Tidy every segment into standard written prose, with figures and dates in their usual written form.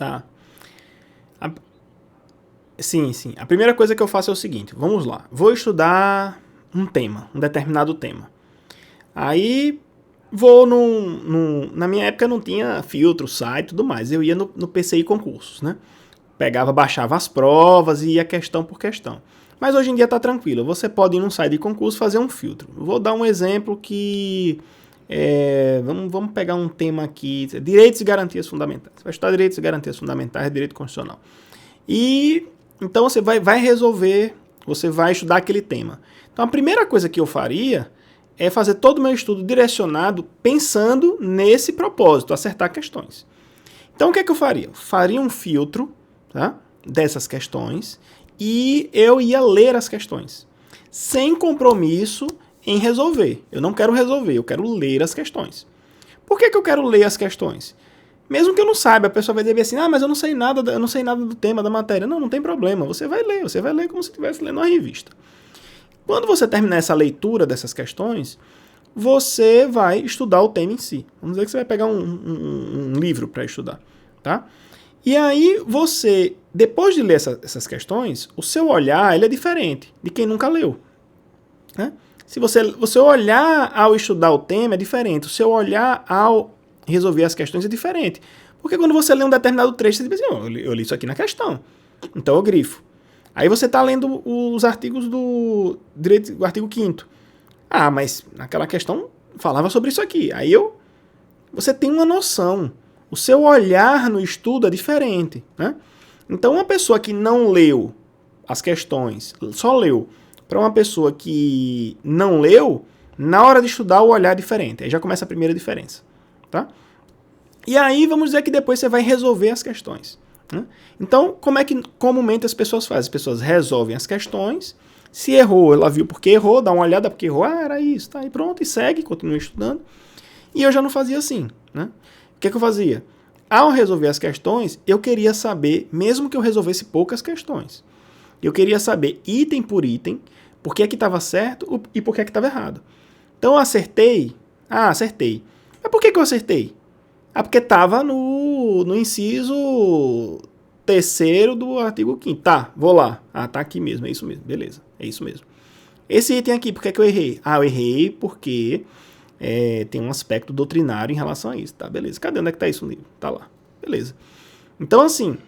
Tá. A- sim, sim. A primeira coisa que eu faço é o seguinte, vamos lá. Vou estudar um tema, um determinado tema. Aí vou na minha época não tinha filtro, site e tudo mais. Eu ia no PCI Concursos, né? Pegava, baixava as provas e ia questão por questão. Mas hoje em dia tá tranquilo. Você pode ir num site de concurso fazer um filtro. Vou dar um exemplo que... vamos pegar um tema aqui. Direitos e garantias fundamentais. Você vai estudar direitos e garantias fundamentais, direito constitucional. E então você vai resolver, você vai estudar aquele tema. Então a primeira coisa que eu faria é fazer todo o meu estudo direcionado pensando nesse propósito, acertar questões. Então o que é que eu faria? Eu faria um filtro, tá, dessas questões e eu ia ler as questões, sem compromisso em resolver. Eu não quero resolver, eu quero ler as questões. Por que eu quero ler as questões? Mesmo que eu não saiba, a pessoa vai dizer assim, mas eu não sei nada do tema, da matéria. Não tem problema, você vai ler como se estivesse lendo uma revista. Quando você terminar essa leitura dessas questões, você vai estudar o tema em si. Vamos dizer que você vai pegar um livro para estudar, tá? E aí você, depois de ler essas questões, o seu olhar ele é diferente de quem nunca leu, né? Se você olhar ao estudar o tema é diferente, o seu olhar ao resolver as questões é diferente. Porque quando você lê um determinado trecho, você diz assim, eu li isso aqui na questão, então eu grifo. Aí você está lendo os artigos do direito, o artigo 5º. Mas naquela questão falava sobre isso aqui. Aí você tem uma noção. O seu olhar no estudo é diferente, né? Então uma pessoa que não leu as questões, só leu, para uma pessoa que não leu, na hora de estudar o olhar é diferente. Aí já começa a primeira diferença, tá? E aí vamos dizer que depois você vai resolver as questões, né? Então, como é que comumente as pessoas fazem? As pessoas resolvem as questões, se errou, ela viu porque errou, dá uma olhada porque errou, era isso, tá? E pronto, e segue, continua estudando. E eu já não fazia assim, né? O que eu fazia? Ao resolver as questões, eu queria saber, mesmo que eu resolvesse poucas questões, eu queria saber item por item, por que estava certo e por que estava errado. Então eu acertei. Acertei. Mas por que eu acertei? Porque estava no inciso 3º do artigo 5º. Tá, vou lá. Tá aqui mesmo, é isso mesmo. Beleza, é isso mesmo. Esse item aqui, por que eu errei? Eu errei porque tem um aspecto doutrinário em relação a isso. Tá, beleza. Cadê? Onde é que tá isso no livro? Tá lá. Beleza. Então, assim,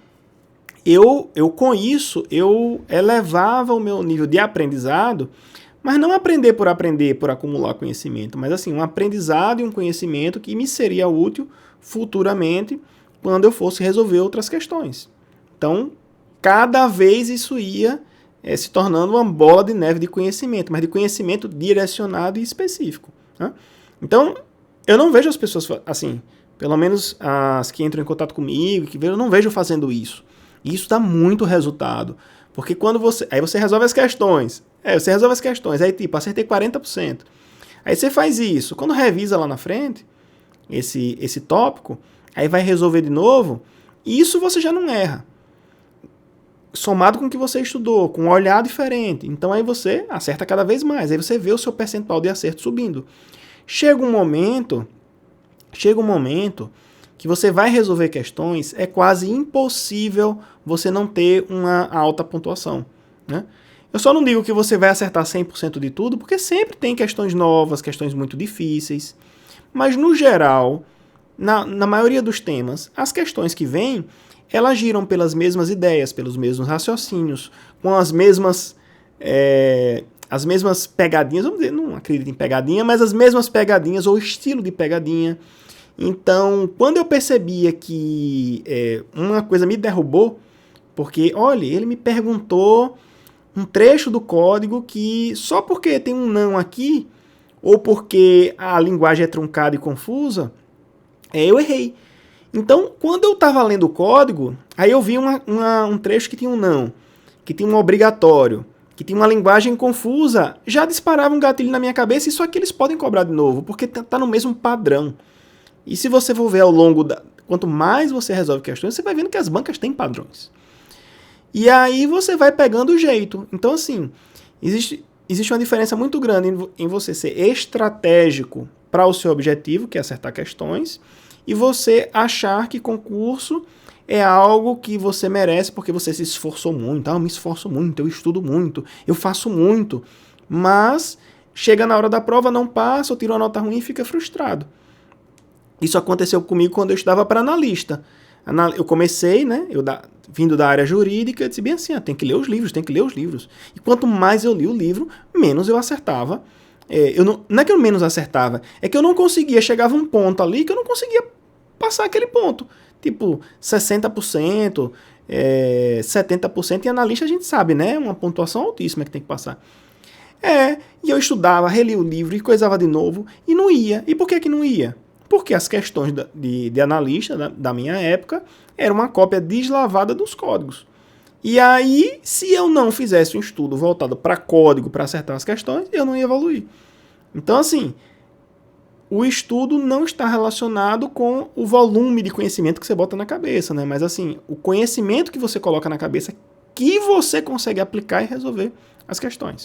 eu com isso, eu elevava o meu nível de aprendizado, mas não aprender, por acumular conhecimento, mas assim, um aprendizado e um conhecimento que me seria útil futuramente quando eu fosse resolver outras questões. Então, cada vez isso ia se tornando uma bola de neve de conhecimento, mas de conhecimento direcionado e específico, né? Então, eu não vejo as pessoas assim, pelo menos as que entram em contato comigo, eu não vejo fazendo isso. E isso dá muito resultado. Porque quando aí você resolve as questões. Você resolve as questões. Aí, tipo, acertei 40%. Aí você faz isso. Quando revisa lá na frente, esse tópico, aí vai resolver de novo, e isso você já não erra. Somado com o que você estudou, com um olhar diferente. Então aí você acerta cada vez mais. Aí você vê o seu percentual de acerto subindo. Chega um momento que você vai resolver questões, é quase impossível você não ter uma alta pontuação, né? Eu só não digo que você vai acertar 100% de tudo, porque sempre tem questões novas, questões muito difíceis, mas no geral, na maioria dos temas, as questões que vêm, elas giram pelas mesmas ideias, pelos mesmos raciocínios, com as mesmas pegadinhas, vamos dizer, não acredito em pegadinha, mas as mesmas pegadinhas ou estilo de pegadinha. Então, quando eu percebia que uma coisa me derrubou, porque, olha, ele me perguntou um trecho do código que só porque tem um não aqui, ou porque a linguagem é truncada e confusa, eu errei. Então, quando eu estava lendo o código, aí eu vi um trecho que tinha um não, que tinha um obrigatório, que tinha uma linguagem confusa, já disparava um gatilho na minha cabeça, e isso aqui eles podem cobrar de novo, porque está no mesmo padrão. E se você for ver ao longo quanto mais você resolve questões, você vai vendo que as bancas têm padrões. E aí você vai pegando o jeito. Então, assim, existe uma diferença muito grande em você ser estratégico para o seu objetivo, que é acertar questões, e você achar que concurso é algo que você merece porque você se esforçou muito. Eu me esforço muito, eu estudo muito, eu faço muito, mas chega na hora da prova, não passa, ou tira uma nota ruim e fica frustrado. Isso aconteceu comigo quando eu estudava para analista. Eu comecei, né, vindo da área jurídica, eu disse bem assim, tem que ler os livros, tem que ler os livros. E quanto mais eu li o livro, menos eu acertava. Não é que eu menos acertava, é que eu não conseguia, chegava um ponto ali que eu não conseguia passar aquele ponto. Tipo, 60%, 70%, e analista a gente sabe, né, uma pontuação altíssima que tem que passar. E eu estudava, relia o livro e coisava de novo, e não ia. E por que não ia? Porque as questões de analista da minha época eram uma cópia deslavada dos códigos. E aí, se eu não fizesse um estudo voltado para código, para acertar as questões, eu não ia evoluir. Então, assim, o estudo não está relacionado com o volume de conhecimento que você bota na cabeça, né? Mas, assim, o conhecimento que você coloca na cabeça que você consegue aplicar e resolver as questões.